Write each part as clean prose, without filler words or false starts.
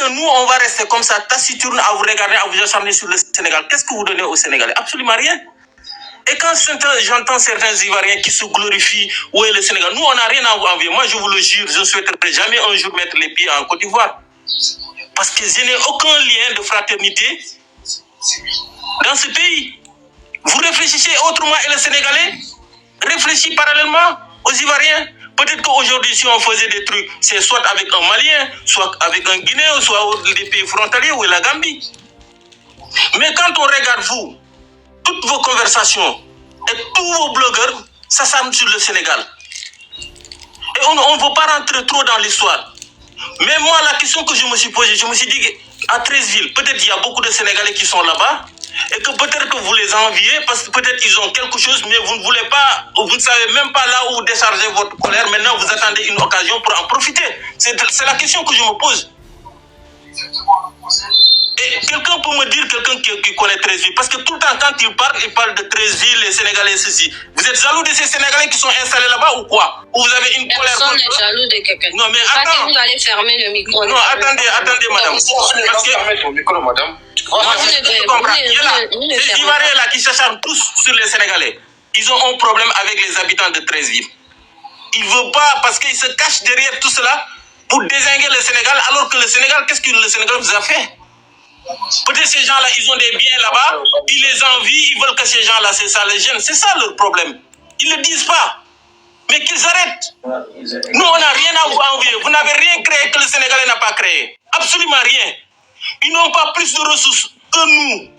que nous, on va rester comme ça, taciturne, à vous regarder, à vous acharner sur le Sénégal. Qu'est-ce que vous donnez aux Sénégalais? Absolument rien. Et quand j'entends certains Ivoiriens qui se glorifient, où est le Sénégal? Nous, on n'a rien à vous envier. Moi, je vous le jure, je ne souhaiterais jamais un jour mettre les pieds en Côte d'Ivoire. Parce que je n'ai aucun lien de fraternité dans ce pays. Vous réfléchissez autrement et le Sénégalais réfléchit parallèlement aux Ivoiriens. Peut-être qu'aujourd'hui, si on faisait des trucs, c'est soit avec un Malien, soit avec un Guinéen, soit des pays frontaliers ou la Gambie. Mais quand on regarde vous, toutes vos conversations et tous vos blogueurs, ça s'arme sur le Sénégal. Et on ne veut pas rentrer trop dans l'histoire. Mais moi, la question que je me suis posée, je me suis dit qu'à 13 villes, peut-être il y a beaucoup de Sénégalais qui sont là-bas et que peut-être que vous les enviez parce que peut-être ils ont quelque chose, mais vous ne voulez pas, vous ne savez même pas là où décharger votre colère. Maintenant, vous attendez une occasion pour en profiter. C'est la question que je me pose. Et quelqu'un peut me dire, quelqu'un qui connaît 13 villes, parce que tout le temps, quand il parle de 13 villes, les Sénégalais, ceci. Vous êtes jaloux de ces Sénégalais qui sont installés là-bas ou quoi? Ou vous avez une colère? Personne n'est jaloux de quelqu'un. Non, mais attends. Vous allez fermer le micro. Non, attendez, madame. Parce que... Fermez ton micro, madame. Je comprends. Ces Ivoiriens-là qui s'acharnent tous sur les Sénégalais, ils ont un problème avec les habitants de 13 villes. Ils ne veulent pas, parce qu'ils se cachent derrière tout cela pour dézinguer le Sénégal, alors que le Sénégal, qu'est-ce que le Sénégal vous a fait? Peut-être ces gens-là, ils ont des biens là-bas, ils les envient, ils veulent que ces gens-là, c'est ça les gêne. C'est ça leur problème. Ils ne le disent pas. Mais qu'ils arrêtent. Nous, on n'a rien à vous envier. Vous n'avez rien créé que le Sénégalais n'a pas créé. Absolument rien. Ils n'ont pas plus de ressources que nous,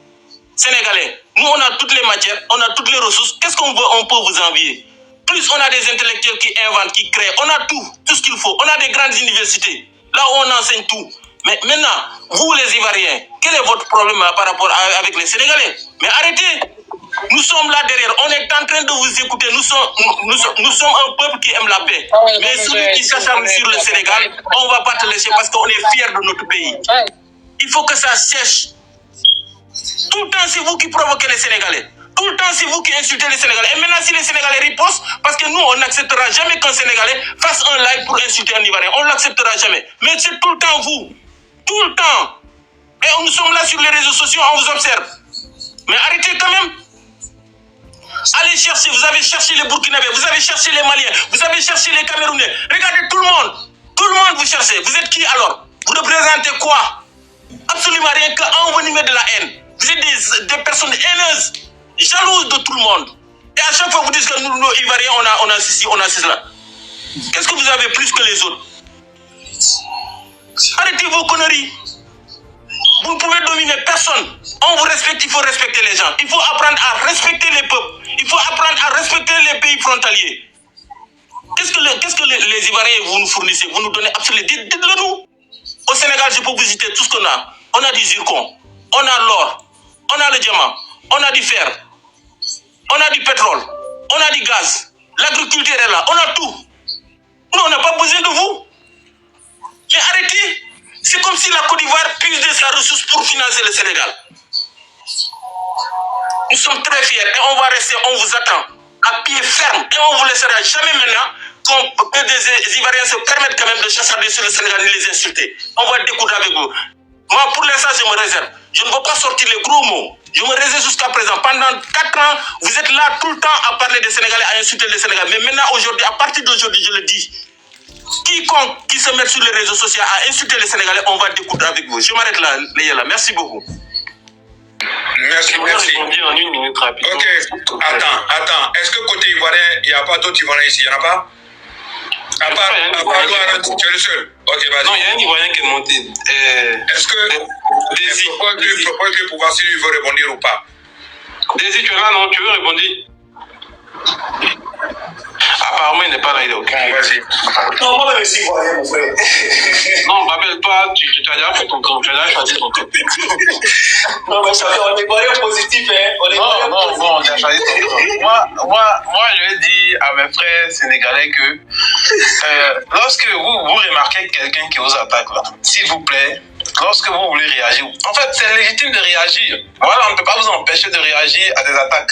Sénégalais. Nous, on a toutes les matières, on a toutes les ressources. Qu'est-ce qu'on veut, on peut vous envier? Plus on a des intellectuels qui inventent, qui créent. On a tout ce qu'il faut. On a des grandes universités. Là où on enseigne tout. Mais maintenant, vous les Ivoiriens, quel est votre problème par rapport avec les Sénégalais? Mais arrêtez. Nous sommes là derrière. On est en train de vous écouter. Nous sommes un peuple qui aime la paix. Mais celui qui s'acharne sur le Sénégal, on ne va pas te laisser parce qu'on est fiers de notre pays. Il faut que ça sèche. Tout le temps, c'est vous qui provoquez les Sénégalais. Tout le temps, c'est vous qui insultez les Sénégalais. Et maintenant, si les Sénégalais ripostent, parce que nous, on n'acceptera jamais qu'un Sénégalais fasse un live pour insulter un Ivoirien. On ne l'acceptera jamais. Mais c'est tout le temps vous. Tout le temps. Et nous sommes là sur les réseaux sociaux, on vous observe. Mais arrêtez quand même. Allez chercher, vous avez cherché les Burkinabés, vous avez cherché les Maliens, vous avez cherché les Camerounais. Regardez tout le monde. Tout le monde vous cherchez. Vous êtes qui alors? Vous représentez quoi? Absolument rien qu'envenimer de la haine. Vous êtes des personnes haineuses, jalouses de tout le monde. Et à chaque fois, vous dites que nous, nos Ivoiriens, on a ceci, on a cela. Qu'est-ce que vous avez plus que les autres? Arrêtez vos conneries. Vous ne pouvez dominer personne. On vous respecte, il faut respecter les gens. Il faut apprendre à respecter les peuples. Il faut apprendre à respecter les pays frontaliers. Qu'est-ce que les Ivoiriens vous nous fournissez? Vous nous donnez absolument. Dites-le nous. Au Sénégal, je peux vous citer tout ce qu'on a. On a du zircon, on a l'or, on a le diamant, on a du fer, on a du pétrole, on a du gaz. L'agriculture est là, on a tout. Nous, on n'a pas besoin de vous. Mais arrêtez. C'est comme si la Côte d'Ivoire puise de sa ressource pour financer le Sénégal. Nous sommes très fiers et on va rester, on vous attend à pied ferme et on ne vous laissera jamais maintenant que des Ivoiriens se permettent quand même de chasser sur le Sénégal et les insulter. On va découdre avec vous. Moi, pour l'instant, je me réserve. Je ne veux pas sortir les gros mots. Je me réserve jusqu'à présent. Pendant 4 ans, vous êtes là tout le temps à parler des Sénégalais, à insulter les Sénégalais. Mais maintenant, aujourd'hui, à partir d'aujourd'hui, je le dis, quiconque qui se met sur les réseaux sociaux à insulter les Sénégalais, on va découdre avec vous. Je m'arrête là, Léa. Merci beaucoup. Merci. En une minute rapidement. Ok, attends. Est-ce que côté ivoirien, il n'y a pas d'autres Ivoiriens ici? Il n'y en a pas? À part toi, tu es le seul. Ok, vas-y. Non, il y a un Ivoirien qui est monté. Est-ce que Daisy. Propose-lui pour voir s'il veut rebondir ou pas. Daisy, tu es là, non? Tu veux répondre? Apparemment, il n'est pas là, il est ok. Vas-y. Non, moi, je suis ivoirien, mon frère. Non, rappelle, toi, tu as déjà fait ton camp, tu as déjà choisi ton camp. Non, mais on est ivoirien positif, hein. Non, tu as choisi ton camp. Moi, je vais dire à mes frères sénégalais que lorsque vous remarquez quelqu'un qui vous attaque, là, s'il vous plaît, lorsque vous voulez réagir, en fait, c'est légitime de réagir. Voilà, on ne peut pas vous empêcher de réagir à des attaques.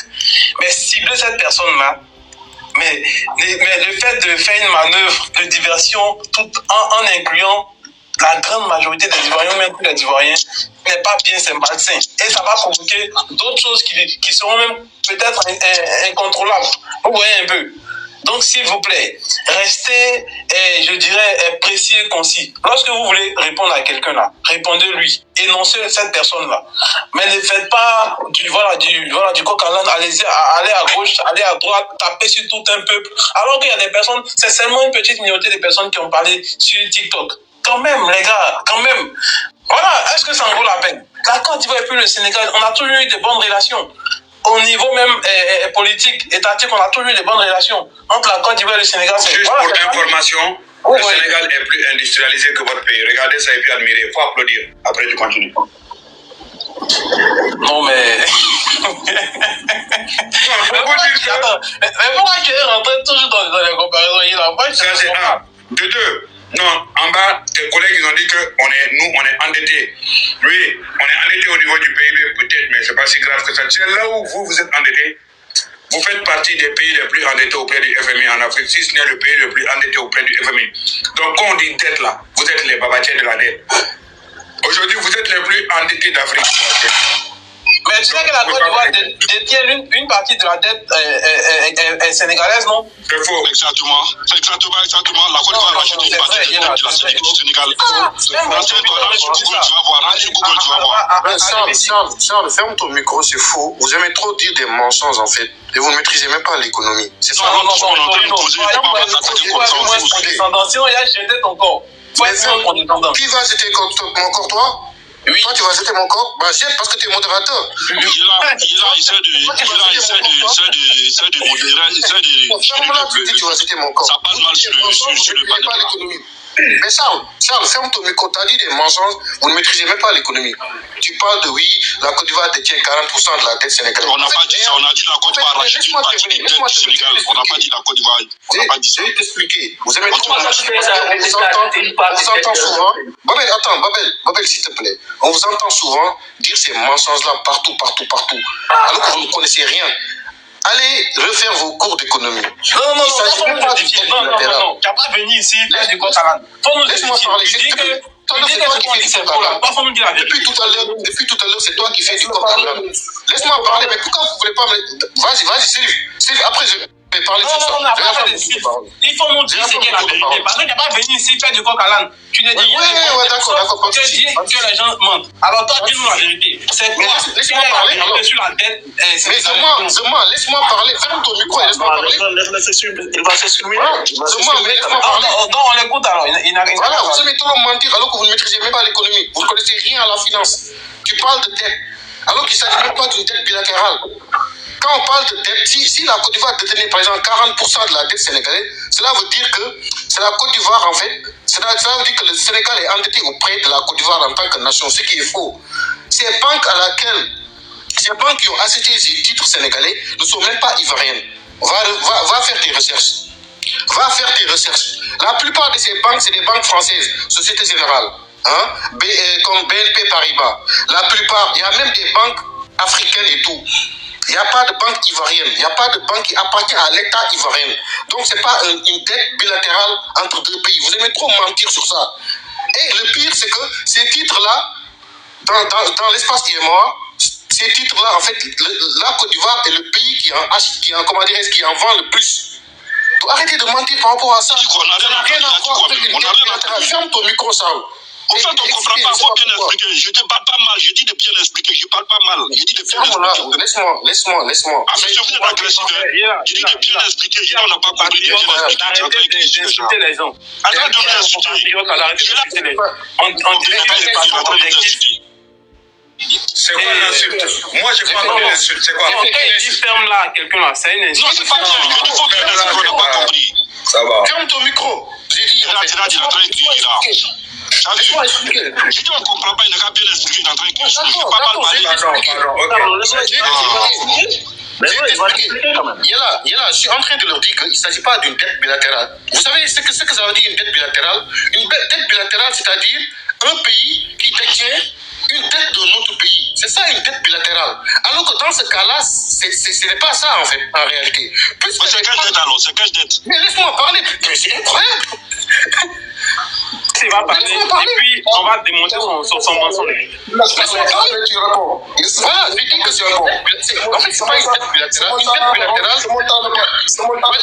Mais cibler cette personne-là, mais le fait de faire une manœuvre de diversion tout en incluant la grande majorité des Ivoiriens, même tous les Ivoiriens, n'est pas bien, c'est malsain. Et ça va provoquer d'autres choses qui seront même peut-être incontrôlables. Vous voyez un peu. Donc, s'il vous plaît, restez, je dirais, précis et concis. Lorsque vous voulez répondre à quelqu'un là, répondez-lui. Énoncez cette personne-là. Mais ne faites pas du coq à l'âne, allez à gauche, allez à droite, tapez sur tout un peuple. Alors qu'il y a des personnes, c'est seulement une petite minorité de personnes qui ont parlé sur TikTok. Quand même, les gars, quand même. Voilà, est-ce que ça en vaut la peine? La Côte d'Ivoire et puis le Sénégal, on a toujours eu de bonnes relations. Au niveau même politique, étatique, on a toujours eu de bonnes relations entre la Côte d'Ivoire et le Sénégal. Juste pour information, le Sénégal est plus industrialisé que votre pays. Regardez ça et puis admirez. Il faut applaudir. Après, tu continues. Non, mais... mais pourquoi tu es rentré toujours dans les comparaisons? Ça, c'est un. De deux. Non, en bas, tes collègues ils ont dit que on est endettés. Oui, on est endettés au niveau du PIB peut-être, mais c'est pas si grave que ça. C'est là où vous êtes endettés. Vous faites partie des pays les plus endettés auprès du FMI en Afrique, si ce n'est le pays le plus endetté auprès du FMI. Donc quand on dit dette là, vous êtes les babatiers de la dette. Aujourd'hui, vous êtes les plus endettés d'Afrique. Mais tu sais que la Côte d'Ivoire détient une partie de la dette sénégalaise, non? C'est faux. Exactement. La Côte d'Ivoire a racheté une partie de la dette du Sénégal. Tu vas voir. Charles, ferme ton micro, c'est faux. Vous aimez trop dire des mensonges en fait. Et vous ne maîtrisez même pas l'économie. C'est ça. Non. Sinon, il a jeté ton corps. Qui va jeter mon corps, toi? Oui. Toi, tu vas jeter mon corps? Bah, jette parce que tu es modérateur. Il essaie de modérer. Tu vas jeter mon corps. Ça passe mal sur le panel. Mais Charles, ferme ton micro, t'as dit des mensonges, vous ne maîtrisez même pas l'économie. Tu parles de la Côte d'Ivoire détient 40% de la dette sénégalaise. On n'a pas dit ça, on a dit la Côte d'Ivoire rachète une partie de la dette du Sénégal. On n'a pas dit la Côte d'Ivoire. On n'a pas dit ça. Je vais t'expliquer. Vous aimez trop on vous entend souvent. Babel, s'il te plaît. On vous entend souvent dire ces mensonges-là partout. Alors que vous ne connaissez rien. Allez refaire vos cours d'économie. Non. Tu n'as pas venu ici faire du coq à l'âne. Laisse-moi parler. Tu dis que c'est toi qui fais du coq à l'âne. Depuis tout à l'heure, c'est toi qui fais du coq à l'âne. Laisse-moi parler, mais pourquoi vous ne voulez pas me... Vas-y, Sylvie, après je vais parler sur ça. Il faut nous dire ce qu'est la vérité. Parce que tu n'es pas venu ici faire du coq à l'âne. Tu ne dis rien. Oui, d'accord. Tu dis que les gens mentent. Alors toi, dis-nous la vérité. C'est quoi? Laisse-moi parler. Sur la dette. Mais Zema, laisse-moi parler. Ferme ton micro et laisse-moi parler. Il va s'exprimer. Zema, mais laisse-moi parler. Donc on l'écoute alors. Il n'a rien. Voilà, vous aimez trop mentir alors que vous ne maîtrisez même pas l'économie. Vous ne connaissez rien à la finance. Tu parles de dette alors qu'il ne s'agit même pas d'une dette bilatérale. Quand on parle de dette, si la Côte d'Ivoire détenait par exemple 40% de la dette sénégalaise, cela veut dire que c'est la Côte d'Ivoire en fait, cela veut dire que le Sénégal est endetté auprès de la Côte d'Ivoire en tant que nation, ce qui est faux. Ces banques qui ont acheté ces titres sénégalais ne sont même pas ivoiriennes. Va faire tes recherches. La plupart de ces banques, c'est des banques françaises, Société Générale, comme BNP Paribas. La plupart, il y a même des banques africaines et tout. Il n'y a pas de banque ivoirienne, il n'y a pas de banque qui appartient à l'État ivoirien. Donc ce n'est pas une dette bilatérale entre deux pays. Vous aimez trop mentir sur ça. Et le pire, c'est que ces titres-là, dans l'espace IMOA, ces titres-là, en fait, la Côte d'Ivoire est le pays qui en vend le plus. Arrêtez de mentir par rapport à ça. On n'a rien à voir avec une dette bilatérale. Ferme ton micro, Charles. En fait, on ne comprend pas, il faut bien expliquer. Je ne te parle pas mal, je dis de bien expliquer. Je ne parle pas mal, je dis de bien expliquer. Laisse-moi. Ah, monsieur, vous êtes agressif. Je dis de bien expliquer. Je dis on n'a pas compris de bien expliquer. D'insulter les gens. Arrête de m'insulter. On dit c'est quoi l'insulte? Moi, je pas entendu l'insulte. C'est quoi? Quand il dit ferme là à quelqu'un là, c'est une insulte. Non, c'est pas bien. Je dis faut bien expliquer. On n'a pas compris. Ça va. Ferme ton micro. J'ai dit. Il est en train de crier là. Je dis on ne comprend pas, il n'a qu'à bien expliquer. Il est en train de crier. Je ne vais pas mal parler. Je suis en train de leur dire qu'il ne s'agit pas d'une dette bilatérale. Vous savez ce que ça veut dire une dette bilatérale? Une dette bilatérale, c'est-à-dire un pays qui détient une dette de notre pays. C'est ça une dette bilatérale. Alors que dans ce cas-là, ce n'est pas ça en fait, en réalité. C'est quelle dette alors? C'est quelle dette? Mais laisse-moi parler. C'est incroyable. il va parler, et puis on va démonter son mensonge. Laisse-moi parler, tu réponds. Voilà, je dis que c'est un bon. En fait, c'est pas une tête bilatérale. Une tête bilatérale, c'est mon temps de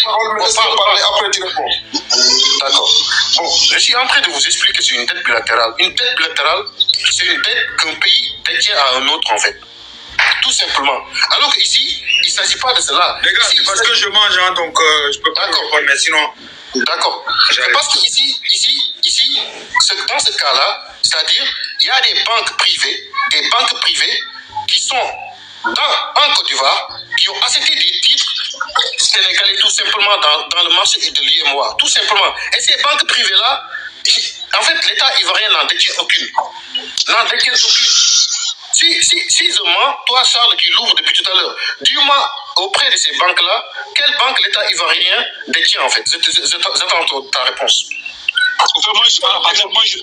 parole, mais laisse-moi parler, après tu réponds. D'accord. Bon, je suis en train de vous expliquer que c'est une dette bilatérale. Une dette bilatérale, c'est une dette qu'un pays détient à un autre, en fait. Tout simplement. Alors qu'ici, il ne s'agit pas de cela. Les gars, c'est parce que je mange, hein, donc je peux pas répondre, mais sinon... D'accord. C'est parce que ici, dans ce cas-là, c'est-à-dire, il y a des banques privées qui sont en Côte d'Ivoire, qui ont acheté des titres sénégalais tout simplement dans le marché de l'IMOA. Tout simplement. Et ces banques privées-là, en fait, l'État ivoirien n'en détient aucune. Si je mens, toi Charles qui l'ouvre depuis tout à l'heure, dis-moi auprès de ces banques-là, quelle banque l'État ivoirien détient en fait? J'attends ta réponse. Enfin, moi, je suis pas là, parce que toi, je ne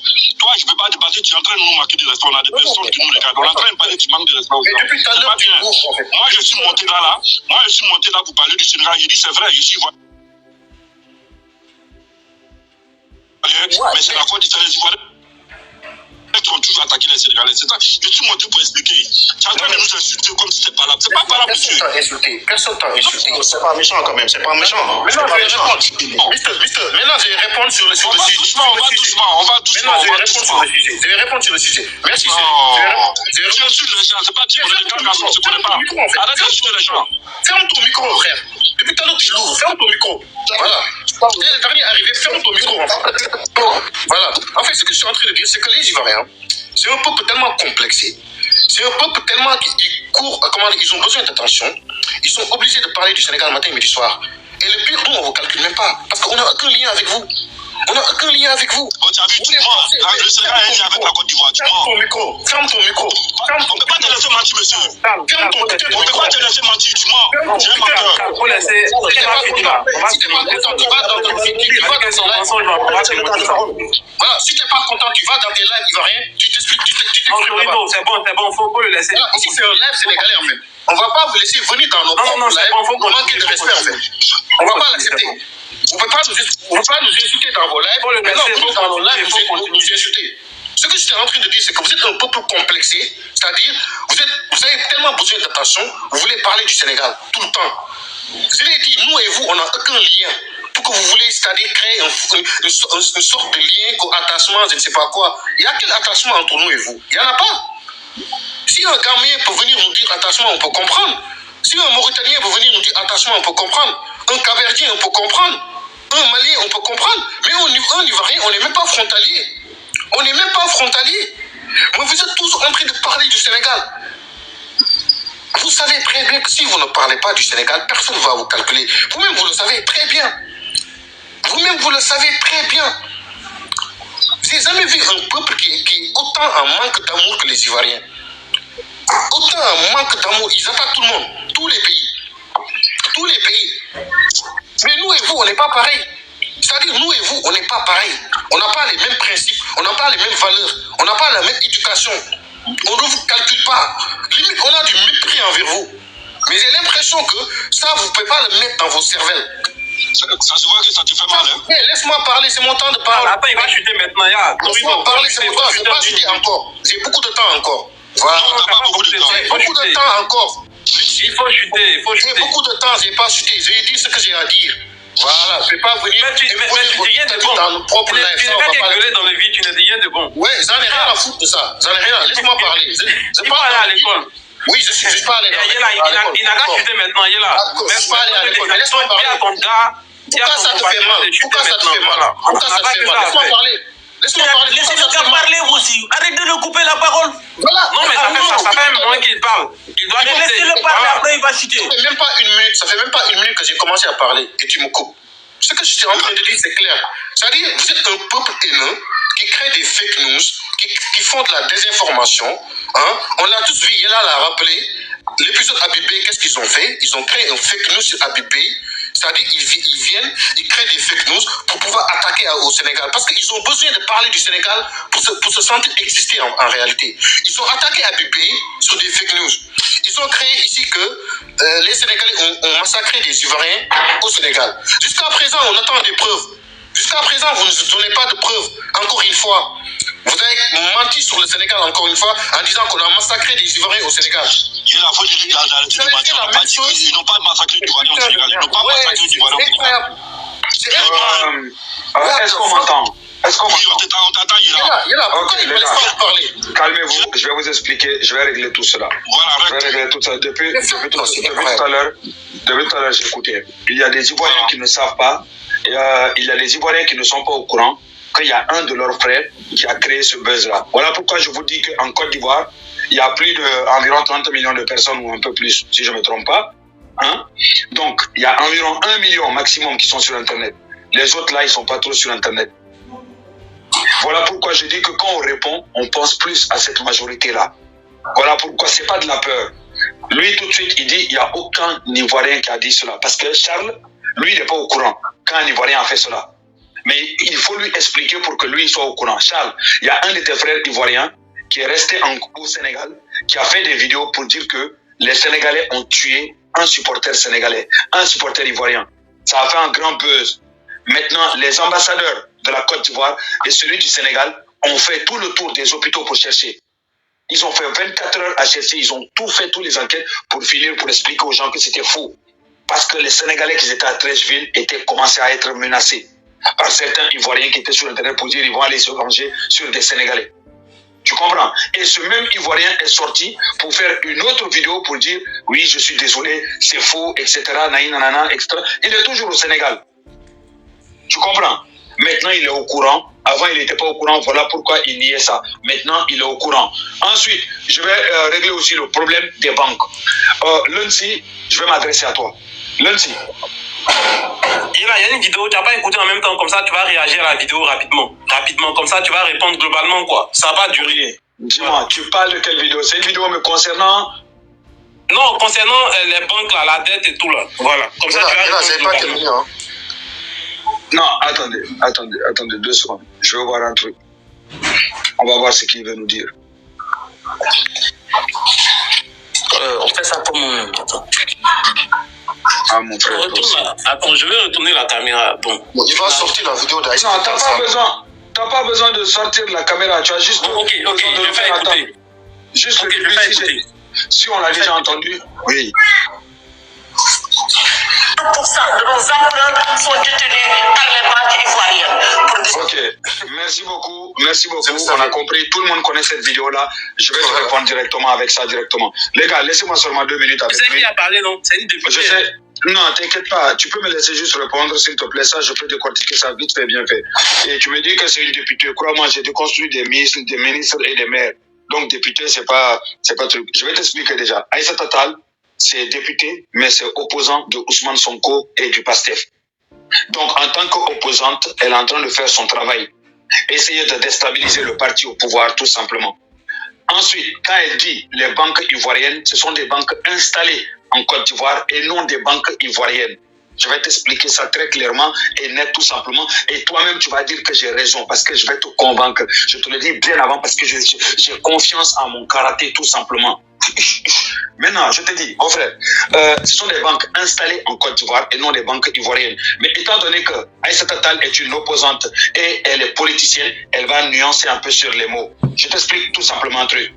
peux pas dépasser, tu es en train de nous manquer de respect. On a des personnes qui nous regardent. On est en train de parler, tu manques de respect. Mais depuis tout à l'heure, tu ouvres en fait. Moi, je suis monté là pour parler du Sénégal. J'ai dit, c'est vrai, je suis ivoirien. Mais c'est la Côte d'Ivoire, les Ivoiriens qui ont toujours attaqué les Sénégalais. C'est ça. Je suis monté pour expliquer. Tu es en train de nous insulter comme si c'était pas là. C'est pas là, monsieur. Personne t'a insulté. C'est pas méchant quand même. C'est pas méchant. Maintenant, je vais répondre sur le sujet. On va doucement. Je vais répondre sur le sujet. Merci. Je suis les gens. C'est pas dire que les gars garçons ne se connaissent pas. Arrête de suivre les gens. Ferme ton micro, frère. Depuis tout à l'heure, tu l'ouvres. Ferme ton micro. Voilà. Tu es le dernier arrivé. Ferme ton micro. Voilà. En fait, ce que je suis en train de dire, c'est que les Ivoiriens, c'est un peuple tellement complexé. C'est un peuple tellement qui court, ils ont besoin d'attention. Ils sont obligés de parler du Sénégal matin, midi, soir. Et le pire, nous, on ne vous calcule même pas. Parce qu'on n'a aucun lien avec vous. On n'a aucun lien avec vous. Oh, tu as vu, tu mens. Le Sénégal a un lien avec la Côte d'Ivoire. Tu mens. Ferme ton micro. On ne peut pas te laisser mentir, monsieur. Ferme ton micro. On ne peut pas te laisser mentir, tu mens. Tu es menteur. Faut laisser. Si t'es pas content, tu vas dans ton live. Voilà, si t'es pas content, tu vas dans tes lives ivoiriens, tu t'expliques. C'est bon, faut le laisser. Ici, c'est un live sénégalais, en fait. On ne va pas vous laisser venir dans nos propres lives pour manquer de respect, en fait. On ne va pas l'accepter. Vous ne pouvez pas nous insulter dans vos lives. Maintenant, vous, dans nos lives, vous nous insultez. Ce que je suis en train de dire, c'est que vous êtes un peuple complexé, c'est-à-dire, vous avez tellement besoin d'attention, vous voulez parler du Sénégal tout le temps. Je l'ai dit, nous et vous, on n'a aucun lien. Pour que vous voulez, c'est-à-dire créer une sorte de lien, attachement, je ne sais pas quoi. Il y a quel attachement entre nous et vous? Il n'y en a pas. Si un Gambien peut venir nous dire attachement, on peut comprendre. Si un Mauritanien peut venir nous dire attachement, on peut comprendre. Un Cap-Verdien, on peut comprendre. Un Malien, on peut comprendre. Mais un Ivoirien, on n'est même pas frontalier. Mais vous êtes tous en train de parler du Sénégal. Vous savez très bien que si vous ne parlez pas du Sénégal, personne ne va vous calculer. Vous-même, vous le savez très bien. J'ai jamais vu un peuple qui est autant en manque d'amour que les Ivoiriens. Autant en manque d'amour, ils attaquent tout le monde, tous les pays. Mais nous et vous, on n'est pas pareil. C'est-à-dire, nous et vous, on n'est pas pareil. On n'a pas les mêmes principes, on n'a pas les mêmes valeurs, on n'a pas la même éducation. On ne vous calcule pas. Limite, on a du mépris envers vous. Mais j'ai l'impression que ça, vous ne pouvez pas le mettre dans vos cervelles. Ça se voit que ça te fait mal, hein? Mais laisse-moi parler, c'est mon temps de parole. Attends, il va chuter maintenant. Laisse-moi parler, c'est mon temps. Je n'ai pas chuté encore. J'ai beaucoup de temps encore. Voilà. Non, t'as pas beaucoup de temps. J'ai beaucoup de temps encore. Il faut chuter. J'ai beaucoup de temps, je n'ai pas chuté. Je vais dire ce que j'ai à dire. Voilà, je ne vais pas venir. Mais tu dis rien de bon. Dans nos propres lives. Tu n'es pas gueuler dans le vide, tu ne dis rien de bon. Ouais, j'en ai rien à foutre de ça. Laisse-moi parler. Il faut aller à l'école. Oui, je suis pas allé à l'école. Il n'a qu'à chuter maintenant, il est là. Je suis pas allé à l'école. Laisse-moi parler. Pourquoi ça te fait mal? Laisse-moi parler. Laissez-le parler aussi. Arrête de le couper la parole. Voilà. Non, mais ça fait un moment qu'il parle. Il doit laisser-le parler, après il va chuter. Ça fait même pas une minute que j'ai commencé à parler et tu me coupes. Ce que je suis en train de dire, c'est clair. C'est-à-dire, vous êtes un peuple haineux qui crée des fake news, qui font de la désinformation. Hein? On l'a tous vu, il l'a rappelé. L'épisode Abibé, qu'est-ce qu'ils ont fait? Ils ont créé un fake news sur Abibé. C'est-à-dire ils viennent, ils créent des fake news pour pouvoir attaquer au Sénégal. Parce qu'ils ont besoin de parler du Sénégal pour se sentir exister en réalité. Ils ont attaqué Abibé sur des fake news. Ils ont créé ici que les Sénégalais ont massacré des Ivoiriens au Sénégal. Jusqu'à présent, on attend des preuves. Jusqu'à présent, vous ne nous donnez pas de preuves. Encore une fois, vous avez menti sur le Sénégal encore une fois en disant qu'on a massacré des Ivoiriens au Sénégal. Il y a la faute du gars, ils n'ont pas massacré les Ivoiriens au Sénégal. Ils n'ont pas massacré les Ivoiriens au Sénégal. Incroyable. C'est incroyable. Est-ce qu'on m'entend? Est-ce qu'on m'entend? On t'attend, il est là. Pourquoi il ne me laisse pas parler? Calmez-vous, je vais vous expliquer, je vais régler tout cela. Voilà, Je vais régler tout ça. Depuis tout à l'heure, j'écoutais. Il y a des Ivoiriens qui ne savent pas, il y a des Ivoiriens qui ne sont pas au courant qu'il y a un de leurs frères qui a créé ce buzz-là. Voilà pourquoi je vous dis qu'en Côte d'Ivoire, il y a plus d'environ 30 millions de personnes ou un peu plus, si je ne me trompe pas. Hein? Donc, il y a environ 1 million maximum qui sont sur Internet. Les autres là, ils ne sont pas trop sur Internet. Voilà pourquoi je dis que quand on répond, on pense plus à cette majorité-là. Voilà pourquoi c'est pas de la peur. Lui, tout de suite, il dit il n'y a aucun Ivoirien qui a dit cela. Parce que Charles, lui, il n'est pas au courant quand un Ivoirien a fait cela. Mais il faut lui expliquer pour que lui il soit au courant. Charles, il y a un de tes frères ivoiriens qui est resté au Sénégal, qui a fait des vidéos pour dire que les Sénégalais ont tué un supporter sénégalais, un supporter ivoirien. Ça a fait un grand buzz. Maintenant, les ambassadeurs de la Côte d'Ivoire et celui du Sénégal ont fait tout le tour des hôpitaux pour chercher. Ils ont fait 24 heures à chercher, ils ont tout fait, toutes les enquêtes pour finir, pour expliquer aux gens que c'était faux. Parce que les Sénégalais qui étaient à Treichville étaient commencés à être menacés par certains Ivoiriens qui étaient sur Internet pour dire qu'ils vont aller se venger sur des Sénégalais. Tu comprends? Et ce même Ivoirien est sorti pour faire une autre vidéo pour dire « Oui, je suis désolé, c'est faux, etc. » etc. Il est toujours au Sénégal. Tu comprends? Maintenant, il est au courant. Avant, il n'était pas au courant. Voilà pourquoi il niait ça. Maintenant, il est au courant. Ensuite, je vais régler aussi le problème des banques. Lundi, je vais m'adresser à toi. Lundi. Il y a une vidéo, tu n'as pas écouté en même temps, comme ça tu vas réagir à la vidéo rapidement. Rapidement, comme ça tu vas répondre globalement quoi. Ça va durer. Dis-moi, tu parles de quelle vidéo? C'est une vidéo me concernant? Non, concernant les banques là, la dette et tout là. Voilà. Comme ça tu vas répondre pas terminé, hein. Non, attendez 2 secondes. Je vais voir un truc. On va voir ce qu'il veut nous dire. On fait ça comment? Ah, mon frère. Attends, je vais retourner la caméra. Bon. Il va sortir la vidéo d'Aïs. Non, t'as pas besoin de sortir de la caméra. Tu as juste ok, je vais écouter. Juste le début, si on l'a déjà entendu. Oui. 1% de nos emprunts sont détenus par les banques ivoiriennes. Ok, merci beaucoup. On a compris. Tout le monde connaît cette vidéo-là. Je vais te répondre directement avec ça directement. Les gars, laissez-moi seulement 2 minutes avec lui. C'est qui a parlé, non? C'est une députée. Je sais. Non, t'inquiète pas. Tu peux me laisser juste répondre, s'il te plaît. Ça, je peux décortiquer ça vite fait, bien fait. Et tu me dis que c'est une députée. Crois-moi, j'ai déconstruit des ministres et des maires. Donc, député, c'est pas truc. Je vais t'expliquer déjà. Aïssata Tall, c'est député, mais c'est opposant de Ousmane Sonko et du PASTEF. Donc, en tant qu'opposante, elle est en train de faire son travail. Essayer de déstabiliser le parti au pouvoir, tout simplement. Ensuite, quand elle dit les banques ivoiriennes, ce sont des banques installées en Côte d'Ivoire et non des banques ivoiriennes. Je vais t'expliquer ça très clairement et net, tout simplement. Et toi-même, tu vas dire que j'ai raison parce que je vais te convaincre. Je te le dis bien avant parce que j'ai confiance en mon karaté, tout simplement. Maintenant, je te dis, mon frère, ce sont des banques installées en Côte d'Ivoire et non des banques ivoiriennes. Mais étant donné que Aïssata Tall est une opposante et elle est politicienne, elle va nuancer un peu sur les mots. Je t'explique tout simplement un truc.